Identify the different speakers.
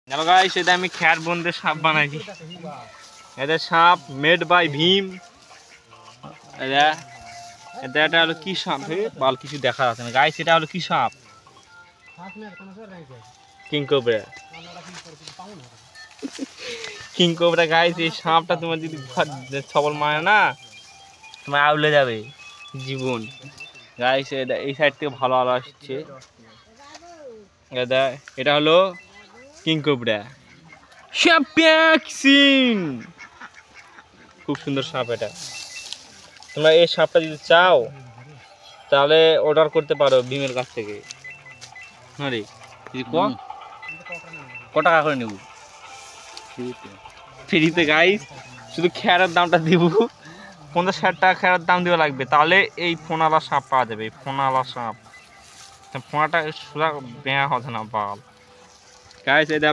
Speaker 1: দেখো গাইস, এটা আমি খ্যার বন্ধে সাপ বানাইছি। এটা সাপ মেড বাই ভীম। এটা হলো কি সাপ? বাল কিছু দেখা যাচ্ছে না গাইস। এটা হলো কি সাপ? King cobra. King cobra guys. এই সাপটা তোমার যদি সবল মানে না, তোমার আউলে যাবে জীবন গাইস। এই সাইড থেকে ভালো আলো আসছে। এটা হলো কিং কোবরা শ্যাম্পিয়ন। খুব সুন্দর সাপ এটা। তোমরা এই সাপটা যদি চাও তাহলে অর্ডার করতে পারো ভীমের কাছ থেকে। হ্যাঁ রে, ক টাকা করে নেব? ফ্রিতে গাইস। শুধু খেয়ারের দামটা দিব, 50-60 টাকা খেয়ারের দাম দেওয়া লাগবে। তাহলে এই ফোনালা সাপ পাওয়া যাবে। এই ফোনালা সাপ, ফোনাটা সোজা বেয়া হবে না বাল গাইস। এটা